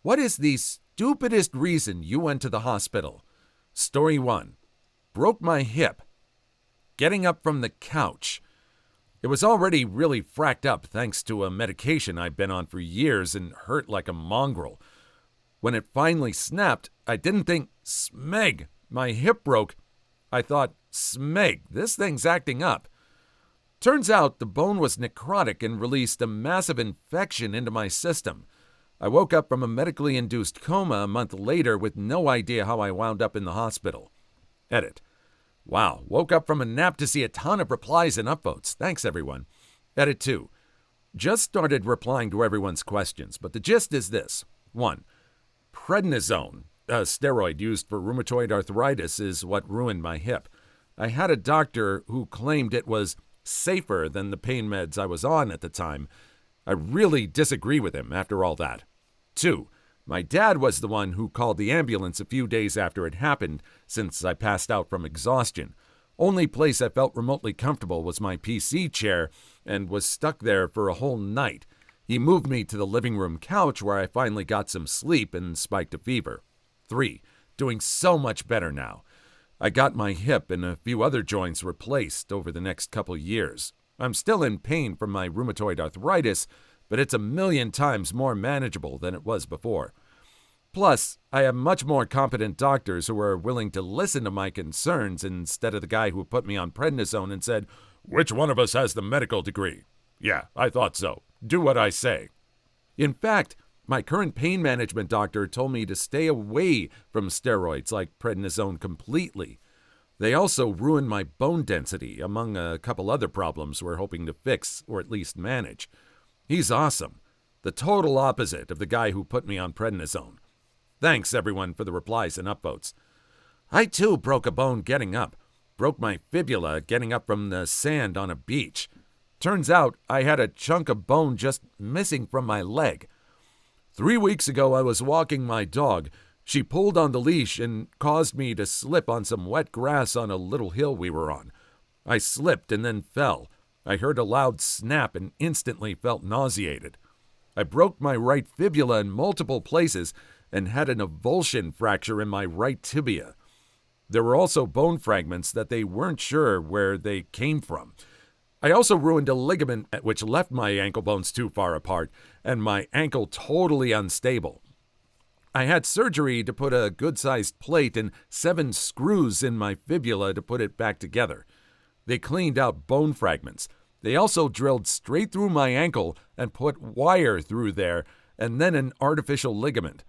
What is the stupidest reason you went to the hospital? Story 1. Broke my hip. Getting up from the couch. It was already really fracked up thanks to a medication I'd been on for years and hurt like a mongrel. When it finally snapped, I didn't think, smeg, my hip broke. I thought, smeg, this thing's acting up. Turns out the bone was necrotic and released a massive infection into my system. I woke up from a medically induced coma a month later with no idea how I wound up in the hospital. Edit. Wow, woke up from a nap to see a ton of replies and upvotes. Thanks, everyone. Edit 2. Just started replying to everyone's questions, but the gist is this. 1. Prednisone, a steroid used for rheumatoid arthritis, is what ruined my hip. I had a doctor who claimed it was safer than the pain meds I was on at the time. I really disagree with him after all that. 2. My dad was the one who called the ambulance a few days after it happened, since I passed out from exhaustion. Only place I felt remotely comfortable was my PC chair, and was stuck there for a whole night. He moved me to the living room couch where I finally got some sleep and spiked a fever. 3. Doing so much better now. I got my hip and a few other joints replaced over the next couple years. I'm still in pain from my rheumatoid arthritis, but it's a million times more manageable than it was before. Plus, I have much more competent doctors who are willing to listen to my concerns instead of the guy who put me on prednisone and said, "Which one of us has the medical degree?" Yeah, I thought so. Do what I say. In fact, my current pain management doctor told me to stay away from steroids like prednisone completely. They also ruined my bone density, among a couple other problems we're hoping to fix or at least manage. He's awesome. The total opposite of the guy who put me on prednisone. Thanks, everyone, for the replies and upvotes. I, too, broke a bone getting up. Broke my fibula getting up from the sand on a beach. Turns out I had a chunk of bone just missing from my leg. 3 weeks ago, I was walking my dog. She pulled on the leash and caused me to slip on some wet grass on a little hill we were on. I slipped and then fell. I heard a loud snap and instantly felt nauseated. I broke my right fibula in multiple places and had an avulsion fracture in my right tibia. There were also bone fragments that they weren't sure where they came from. I also ruined a ligament which left my ankle bones too far apart and my ankle totally unstable. I had surgery to put a good-sized plate and 7 screws in my fibula to put it back together. They cleaned out bone fragments. They also drilled straight through my ankle and put wire through there and then an artificial ligament.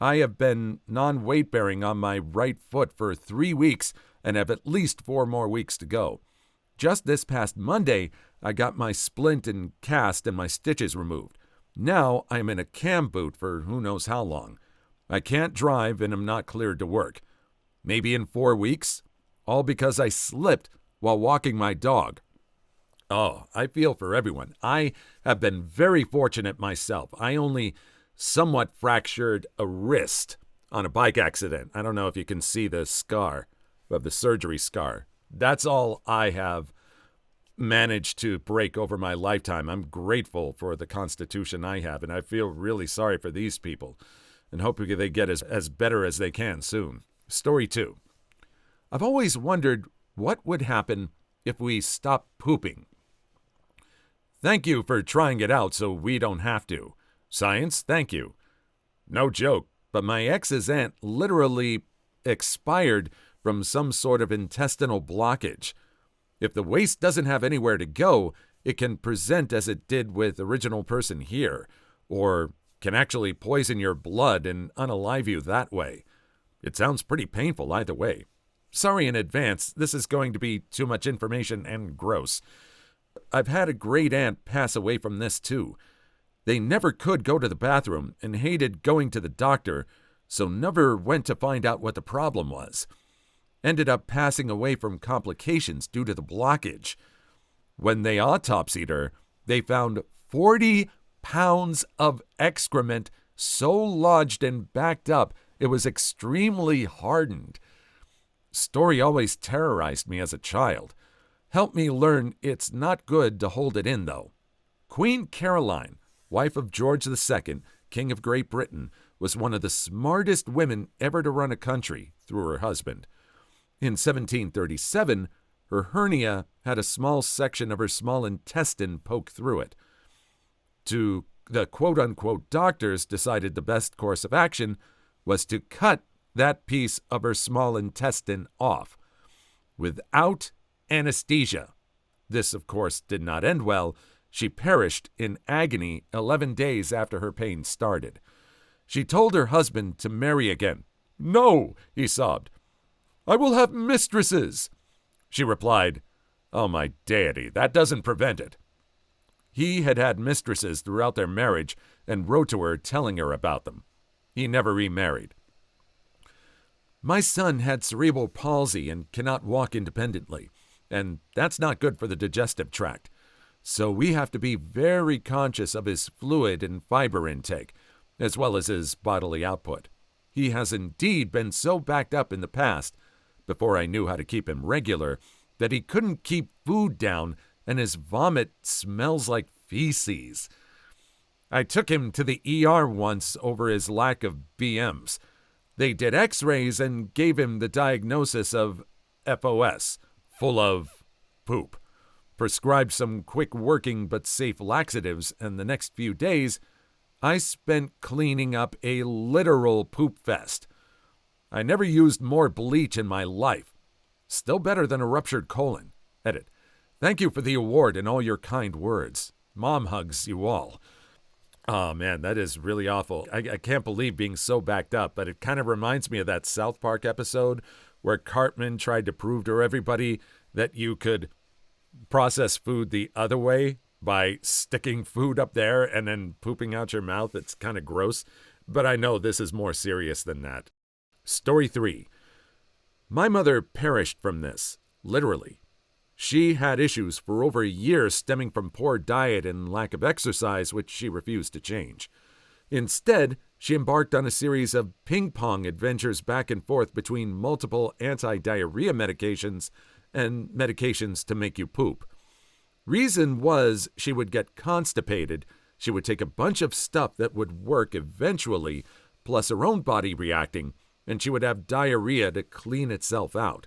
I have been non-weight-bearing on my right foot for 3 weeks and have at least 4 more weeks to go. Just this past Monday, I got my splint and cast and my stitches removed. Now I'm in a cam boot for who knows how long. I can't drive and am not cleared to work. Maybe in 4 weeks? All because I slipped while walking my dog. Oh, I feel for everyone. I have been very fortunate myself. I only somewhat fractured a wrist on a bike accident. I don't know if you can see the scar of the surgery scar. That's all I have managed to break over my lifetime. I'm grateful for the constitution I have, and I feel really sorry for these people and hope they get as better as they can soon. Story 2. I've always wondered what would happen if we stopped pooping. Thank you for trying it out so we don't have to. Science, thank you. No joke, but my ex's aunt literally expired from some sort of intestinal blockage. If the waste doesn't have anywhere to go, it can present as it did with original person here, or can actually poison your blood and unalive you that way. It sounds pretty painful either way. Sorry in advance, this is going to be too much information and gross. I've had a great aunt pass away from this too. They never could go to the bathroom and hated going to the doctor, so never went to find out what the problem was. Ended up passing away from complications due to the blockage. When they autopsied her, they found 40 pounds of excrement so lodged and backed up it was extremely hardened. Story always terrorized me as a child. Helped me learn it's not good to hold it in, though. Queen Caroline, wife of George II, King of Great Britain, was one of the smartest women ever to run a country through her husband. In 1737, her hernia had a small section of her small intestine poke through it. The quote-unquote doctors decided the best course of action was to cut that piece of her small intestine off without anesthesia. This, of course, did not end well. She perished in agony 11 days after her pain started. She told her husband to marry again. "No," he sobbed. "I will have mistresses." She replied, "Oh, my deity, that doesn't prevent it." He had had mistresses throughout their marriage and wrote to her telling her about them. He never remarried. My son had cerebral palsy and cannot walk independently, and that's not good for the digestive tract. So we have to be very conscious of his fluid and fiber intake, as well as his bodily output. He has indeed been so backed up in the past, before I knew how to keep him regular, that he couldn't keep food down and his vomit smells like feces. I took him to the ER once over his lack of BMs. They did x-rays and gave him the diagnosis of FOS, full of poop, prescribed some quick-working but safe laxatives, and the next few days I spent cleaning up a literal poop fest. I never used more bleach in my life. Still better than a ruptured colon. Edit. Thank you for the award and all your kind words. Mom hugs you all. Oh, man, that is really awful. I can't believe being so backed up, but it kind of reminds me of that South Park episode where Cartman tried to prove to everybody that you could process food the other way by sticking food up there and then pooping out your mouth. It's kind of gross, but I know this is more serious than that. Story 3. My mother perished from this, literally. She had issues for over a year stemming from poor diet and lack of exercise, which she refused to change. Instead, she embarked on a series of ping-pong adventures back and forth between multiple anti-diarrhea medications and medications to make you poop. Reason was she would get constipated, she would take a bunch of stuff that would work eventually, plus her own body reacting, and she would have diarrhea to clean itself out.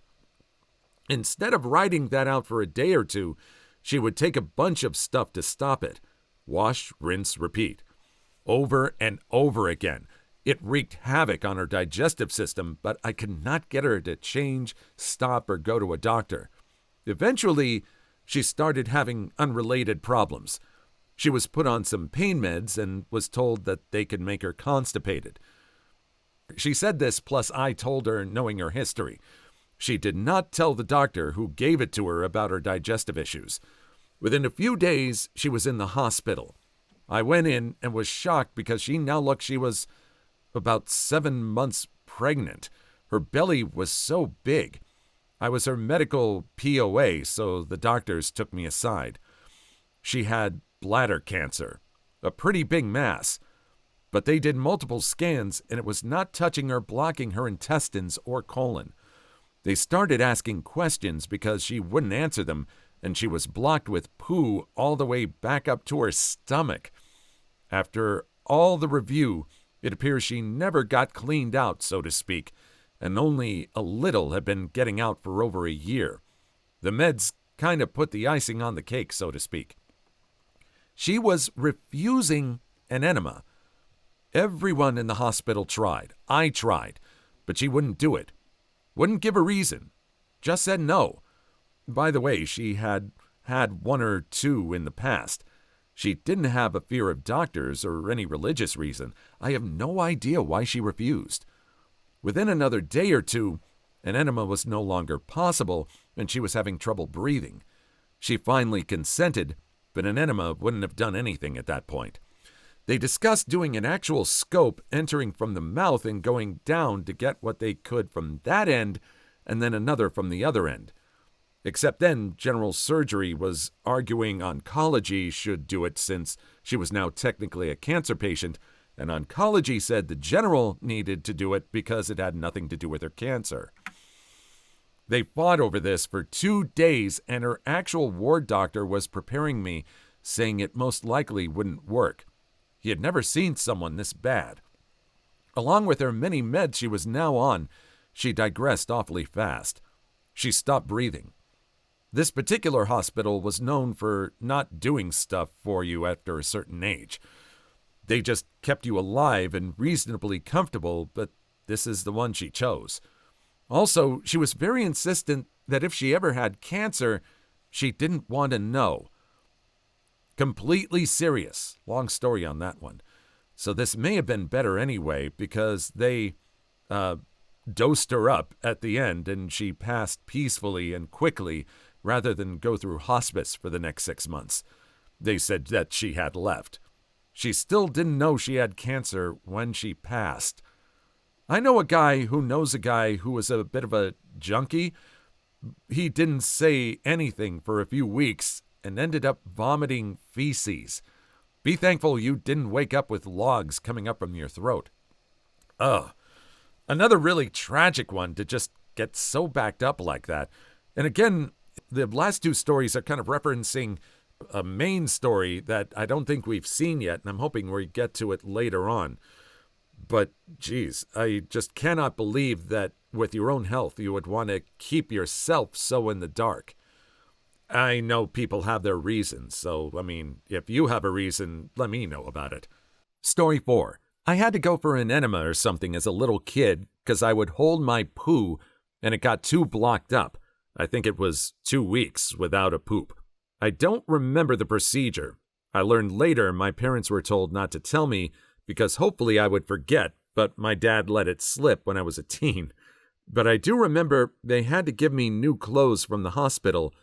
Instead of riding that out for a day or two, she would take a bunch of stuff to stop it. Wash, rinse, repeat. Over and over again. It wreaked havoc on her digestive system, but I could not get her to change, stop, or go to a doctor. Eventually, she started having unrelated problems. She was put on some pain meds and was told that they could make her constipated. She said this, plus I told her, knowing her history. She did not tell the doctor who gave it to her about her digestive issues. Within a few days, she was in the hospital. I went in and was shocked because she now looked she was about 7 months pregnant. Her belly was so big. I was her medical POA, so the doctors took me aside. She had bladder cancer, a pretty big mass, but they did multiple scans and it was not touching or blocking her intestines or colon. They started asking questions because she wouldn't answer them, and she was blocked with poo all the way back up to her stomach. After all the review, it appears she never got cleaned out, so to speak, and only a little had been getting out for over a year. The meds kind of put the icing on the cake, so to speak. She was refusing an enema. Everyone in the hospital tried. I tried, but she wouldn't do it. Wouldn't give a reason. Just said no. By the way, she had had 1 or 2 in the past. She didn't have a fear of doctors or any religious reason. I have no idea why she refused. Within another day or two, an enema was no longer possible, and she was having trouble breathing. She finally consented, but an enema wouldn't have done anything at that point. They discussed doing an actual scope, entering from the mouth and going down to get what they could from that end, and then another from the other end. Except then, general surgery was arguing oncology should do it since she was now technically a cancer patient, and oncology said the general needed to do it because it had nothing to do with her cancer. They fought over this for 2 days, and her actual ward doctor was preparing me, saying it most likely wouldn't work. He had never seen someone this bad. Along with her many meds she was now on, she digressed awfully fast. She stopped breathing. This particular hospital was known for not doing stuff for you after a certain age. They just kept you alive and reasonably comfortable, but this is the one she chose. Also, she was very insistent that if she ever had cancer, she didn't want to know. Completely serious. Long story on that one. So this may have been better anyway, because they dosed her up at the end and she passed peacefully and quickly rather than go through hospice for the next 6 months. They said that she had left. She still didn't know she had cancer when she passed. I know a guy who knows a guy who was a bit of a junkie. He didn't say anything for a few weeks and ended up vomiting feces. Be thankful you didn't wake up with logs coming up from your throat. Ugh. Another really tragic one to just get so backed up like that. And again, the last two stories are kind of referencing a main story that I don't think we've seen yet, and I'm hoping we get to it later on. But, geez, I just cannot believe that with your own health you would want to keep yourself so in the dark. I know people have their reasons, so, if you have a reason, let me know about it. Story 4. I had to go for an enema or something as a little kid because I would hold my poo and it got too blocked up. I think it was 2 weeks without a poop. I don't remember the procedure. I learned later my parents were told not to tell me because hopefully I would forget, but my dad let it slip when I was a teen. But I do remember they had to give me new clothes from the hospital,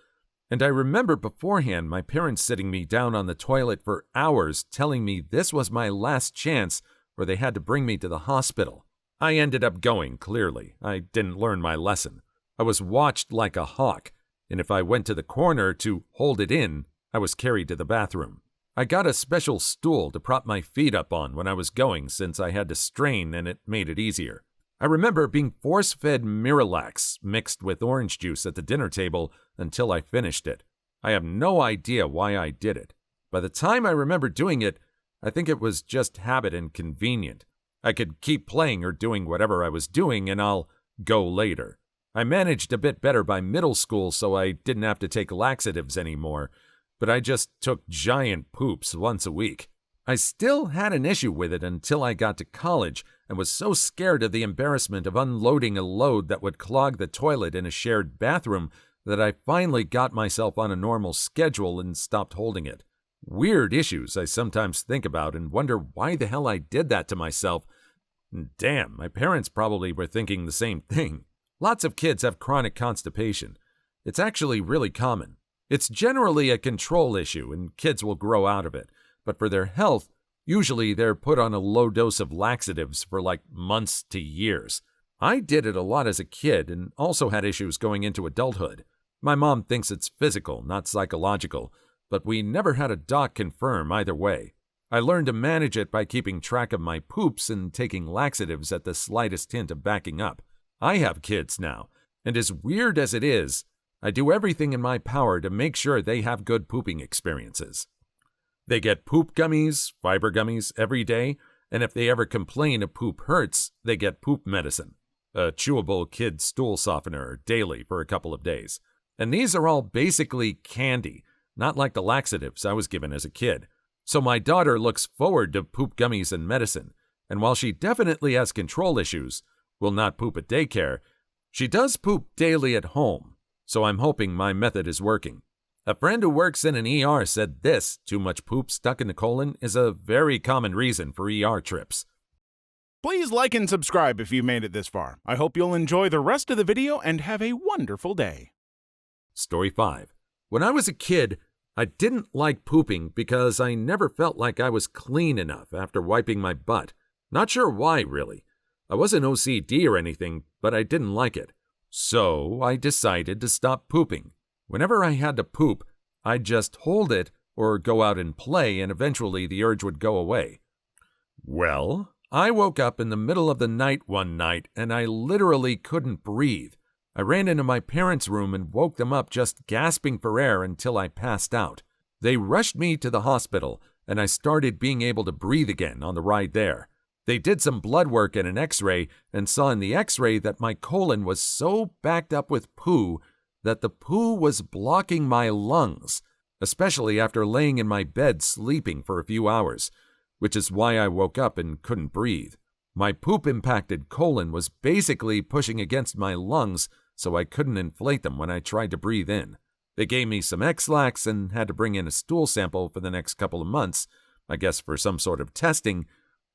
and I remember beforehand my parents sitting me down on the toilet for hours telling me this was my last chance or they had to bring me to the hospital. I ended up going, clearly. I didn't learn my lesson. I was watched like a hawk, and if I went to the corner to hold it in, I was carried to the bathroom. I got a special stool to prop my feet up on when I was going since I had to strain and it made it easier. I remember being force-fed Miralax mixed with orange juice at the dinner table until I finished it. I have no idea why I did it. By the time I remember doing it, I think it was just habit and convenient. I could keep playing or doing whatever I was doing and I'll go later. I managed a bit better by middle school so I didn't have to take laxatives anymore, but I just took giant poops once a week. I still had an issue with it until I got to college and was so scared of the embarrassment of unloading a load that would clog the toilet in a shared bathroom that I finally got myself on a normal schedule and stopped holding it. Weird issues I sometimes think about and wonder why the hell I did that to myself. Damn, my parents probably were thinking the same thing. Lots of kids have chronic constipation. It's actually really common. It's generally a control issue and kids will grow out of it. But for their health, usually they're put on a low dose of laxatives for like months to years. I did it a lot as a kid and also had issues going into adulthood. My mom thinks it's physical, not psychological, but we never had a doc confirm either way. I learned to manage it by keeping track of my poops and taking laxatives at the slightest hint of backing up. I have kids now, and as weird as it is, I do everything in my power to make sure they have good pooping experiences. They get poop gummies, fiber gummies every day, and if they ever complain a poop hurts, they get poop medicine, a chewable kid stool softener daily for a couple of days. And these are all basically candy, not like the laxatives I was given as a kid. So my daughter looks forward to poop gummies and medicine, and while she definitely has control issues, will not poop at daycare, she does poop daily at home, so I'm hoping my method is working. A friend who works in an ER said this, too much poop stuck in the colon, is a very common reason for ER trips. Please like and subscribe if you made it this far. I hope you'll enjoy the rest of the video and have a wonderful day. Story 5. When I was a kid, I didn't like pooping because I never felt like I was clean enough after wiping my butt. Not sure why, really. I wasn't OCD or anything, but I didn't like it. So I decided to stop pooping. Whenever I had to poop, I'd just hold it or go out and play, and eventually the urge would go away. Well, I woke up in the middle of the night one night and I literally couldn't breathe. I ran into my parents' room and woke them up just gasping for air until I passed out. They rushed me to the hospital, and I started being able to breathe again on the ride there. They did some blood work and an x-ray and saw in the x-ray that my colon was so backed up with poo that the poo was blocking my lungs, especially after laying in my bed sleeping for a few hours, which is why I woke up and couldn't breathe. My poop-impacted colon was basically pushing against my lungs so I couldn't inflate them when I tried to breathe in. They gave me some X-Lax and had to bring in a stool sample for the next couple of months, I guess for some sort of testing,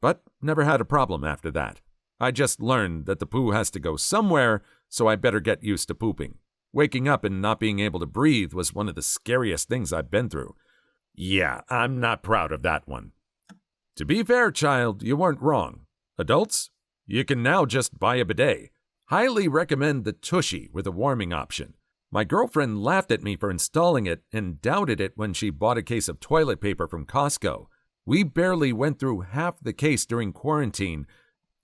but never had a problem after that. I just learned that the poo has to go somewhere, so I better get used to pooping. Waking up and not being able to breathe was one of the scariest things I've been through. Yeah, I'm not proud of that one. To be fair, child, you weren't wrong. Adults, you can now just buy a bidet. Highly recommend the Tushy with a warming option. My girlfriend laughed at me for installing it and doubted it when she bought a case of toilet paper from Costco. We barely went through half the case during quarantine,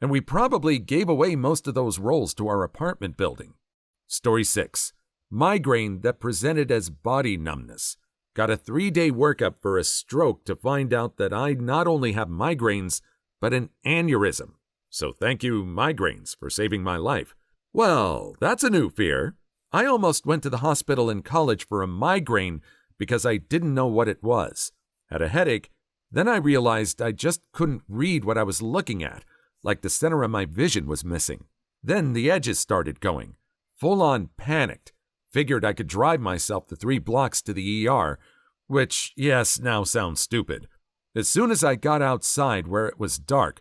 and we probably gave away most of those rolls to our apartment building. Story 6. Migraine that presented as body numbness. Got a 3-day workup for a stroke to find out that I not only have migraines, but an aneurysm. So thank you, migraines, for saving my life. Well, that's a new fear. I almost went to the hospital in college for a migraine because I didn't know what it was. Had a headache, then I realized I just couldn't read what I was looking at, like the center of my vision was missing. Then the edges started going. Full-on panicked. Figured I could drive myself the 3 blocks to the ER, which, yes, now sounds stupid. As soon as I got outside where it was dark,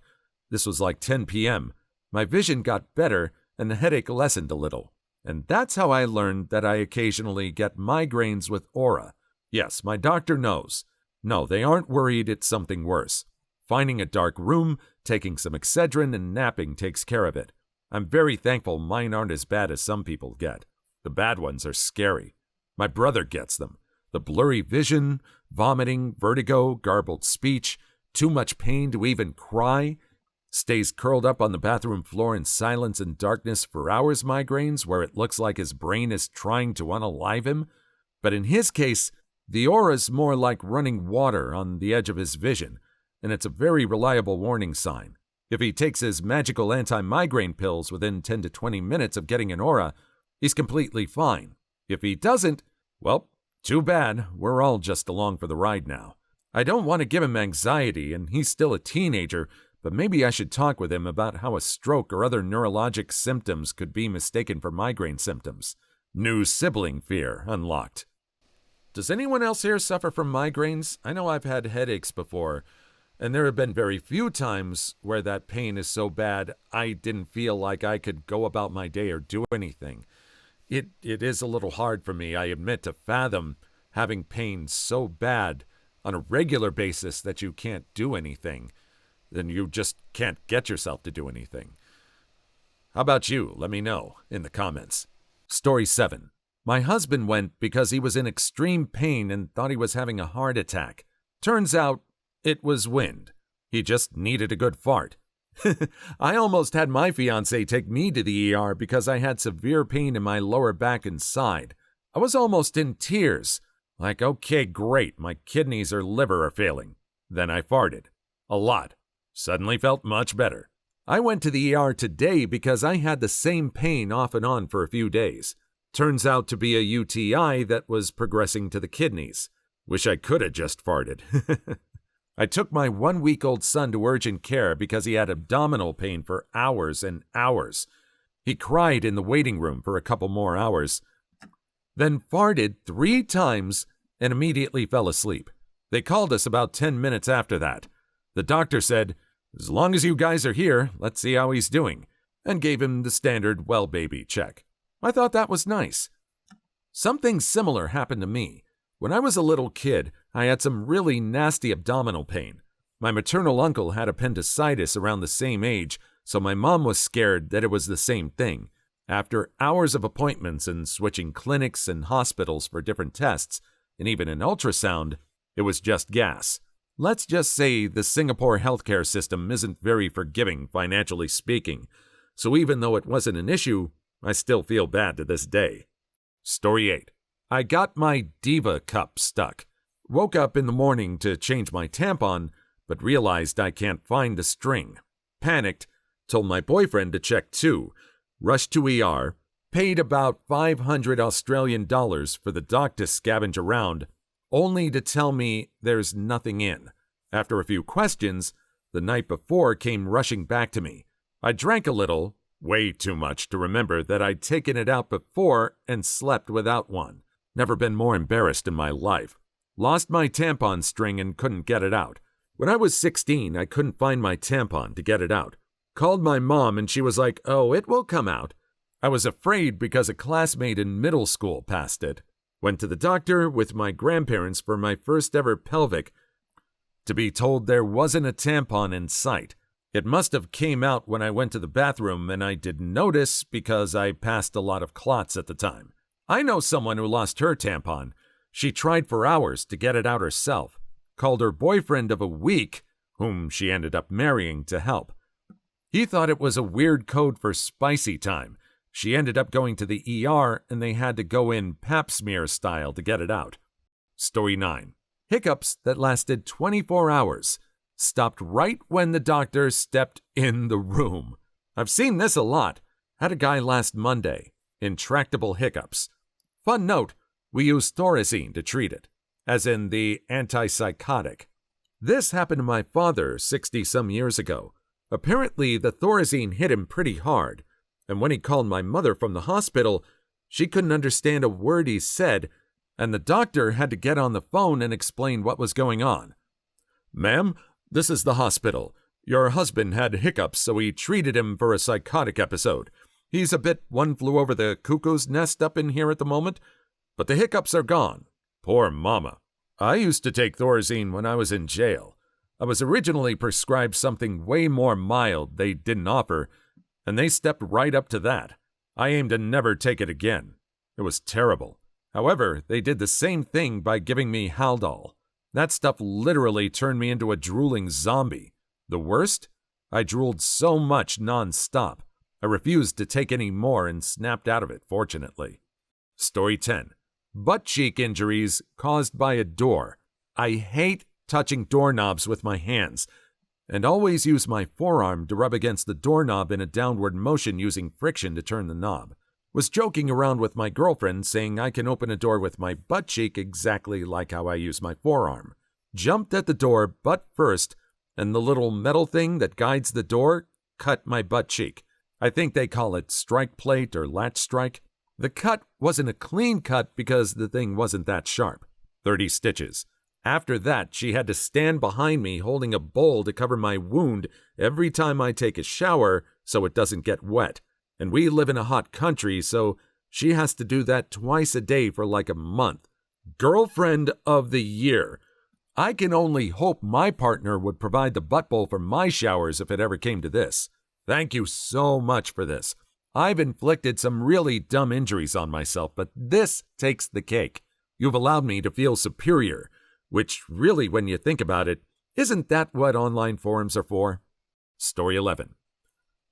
this was like 10 p.m., my vision got better and the headache lessened a little. And that's how I learned that I occasionally get migraines with aura. Yes, my doctor knows. No, they aren't worried it's something worse. Finding a dark room, taking some Excedrin, and napping takes care of it. I'm very thankful mine aren't as bad as some people get. The bad ones are scary. My brother gets them. The blurry vision, vomiting, vertigo, garbled speech, too much pain to even cry, stays curled up on the bathroom floor in silence and darkness for hours migraines where it looks like his brain is trying to unalive him. But in his case, the aura's more like running water on the edge of his vision, and it's a very reliable warning sign. If he takes his magical anti-migraine pills within 10 to 20 minutes of getting an aura, he's completely fine. If he doesn't, well, too bad, we're all just along for the ride now. I don't want to give him anxiety, and he's still a teenager, but maybe I should talk with him about how a stroke or other neurologic symptoms could be mistaken for migraine symptoms. New sibling fear unlocked. Does anyone else here suffer from migraines? I know I've had headaches before, and there have been very few times where that pain is so bad I didn't feel like I could go about my day or do anything. It is a little hard for me, I admit, to fathom having pain so bad on a regular basis that you can't do anything. Then you just can't get yourself to do anything. How about you? Let me know in the comments. Story 7. My husband went because he was in extreme pain and thought he was having a heart attack. Turns out it was wind. He just needed a good fart. I almost had my fiancé take me to the ER because I had severe pain in my lower back and side. I was almost in tears. Like, okay, great, my kidneys or liver are failing. Then I farted. A lot. Suddenly felt much better. I went to the ER today because I had the same pain off and on for a few days. Turns out to be a UTI that was progressing to the kidneys. Wish I could have just farted. I took my 1-week-old son to urgent care because he had abdominal pain for hours and hours. He cried in the waiting room for a couple more hours, then farted 3 times and immediately fell asleep. They called us about 10 minutes after that. The doctor said, "As long as you guys are here, let's see how he's doing," and gave him the standard well baby check. I thought that was nice. Something similar happened to me. When I was a little kid, I had some really nasty abdominal pain. My maternal uncle had appendicitis around the same age, so my mom was scared that it was the same thing. After hours of appointments and switching clinics and hospitals for different tests, and even an ultrasound, it was just gas. Let's just say the Singapore healthcare system isn't very forgiving, financially speaking, so even though it wasn't an issue, I still feel bad to this day. Story 8. I got my Diva cup stuck. Woke up in the morning to change my tampon, but realized I can't find the string. Panicked, told my boyfriend to check too, rushed to ER, paid about 500 Australian dollars for the doc to scavenge around, only to tell me there's nothing in. After a few questions, the night before came rushing back to me. I drank a little, way too much to remember that I'd taken it out before and slept without one. Never been more embarrassed in my life. Lost my tampon string and couldn't get it out. When I was 16, I couldn't find my tampon to get it out. Called my mom and she was like, "Oh, it will come out." I was afraid because a classmate in middle school passed it. Went to the doctor with my grandparents for my first ever pelvic to be told there wasn't a tampon in sight. It must have came out when I went to the bathroom and I didn't notice because I passed a lot of clots at the time. I know someone who lost her tampon. She tried for hours to get it out herself. Called her boyfriend of a week, whom she ended up marrying, to help. He thought it was a weird code for spicy time. She ended up going to the ER and they had to go in pap smear style to get it out. Story 9. Hiccups that lasted 24 hours. Stopped right when the doctor stepped in the room. I've seen this a lot. Had a guy last Monday. Intractable hiccups. Fun note, we use Thorazine to treat it, as in the antipsychotic. This happened to my father 60-some years ago. Apparently, the Thorazine hit him pretty hard, and when he called my mother from the hospital, she couldn't understand a word he said, and the doctor had to get on the phone and explain what was going on. "Ma'am, this is the hospital. Your husband had hiccups, so we treated him for a psychotic episode. He's a bit one flew over the cuckoo's nest up in here at the moment, but the hiccups are gone. Poor mama. I used to take Thorazine when I was in jail. I was originally prescribed something way more mild they didn't offer, and they stepped right up to that. I aim to never take it again. It was terrible. However, they did the same thing by giving me Haldol. That stuff literally turned me into a drooling zombie. The worst? I drooled so much non-stop. I refused to take any more and snapped out of it, fortunately. Story 10. Butt cheek injuries caused by a door. I hate touching doorknobs with my hands, and always use my forearm to rub against the doorknob in a downward motion using friction to turn the knob. Was joking around with my girlfriend saying I can open a door with my butt cheek exactly like how I use my forearm. Jumped at the door butt first, and the little metal thing that guides the door cut my butt cheek. I think they call it strike plate or latch strike. The cut wasn't a clean cut because the thing wasn't that sharp. 30 stitches. After that, she had to stand behind me holding a bowl to cover my wound every time I take a shower so it doesn't get wet. And we live in a hot country, so she has to do that twice a day for like a month. Girlfriend of the year. I can only hope my partner would provide the butt bowl for my showers if it ever came to this. Thank you so much for this. I've inflicted some really dumb injuries on myself, but this takes the cake. You've allowed me to feel superior, which really, when you think about it, isn't that what online forums are for? Story 11.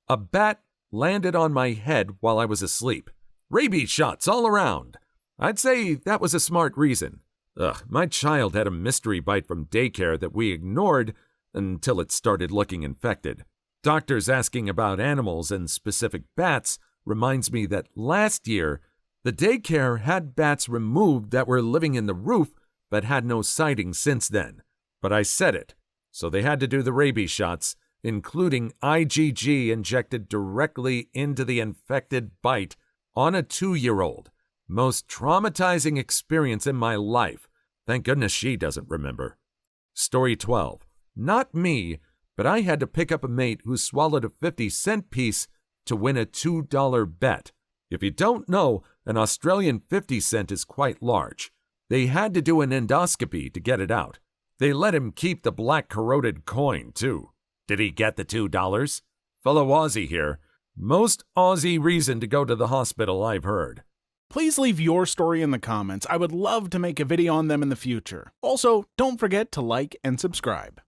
A bat landed on my head while I was asleep. Rabies shots all around. I'd say that was a smart reason. My child had a mystery bite from daycare that we ignored until it started looking infected. Doctors asking about animals and specific bats reminds me that last year, the daycare had bats removed that were living in the roof but had no sightings since then. But I said it, so they had to do the rabies shots, including IgG injected directly into the infected bite on a 2-year-old. Most traumatizing experience in my life. Thank goodness she doesn't remember. Story 12. Not me, but I had to pick up a mate who swallowed a 50-cent piece to win a $2 bet. If you don't know, an Australian 50 cent is quite large. They had to do an endoscopy to get it out. They let him keep the black corroded coin, too. Did he get the $2? Fellow Aussie here. Most Aussie reason to go to the hospital I've heard. Please leave your story in the comments. I would love to make a video on them in the future. Also, don't forget to like and subscribe.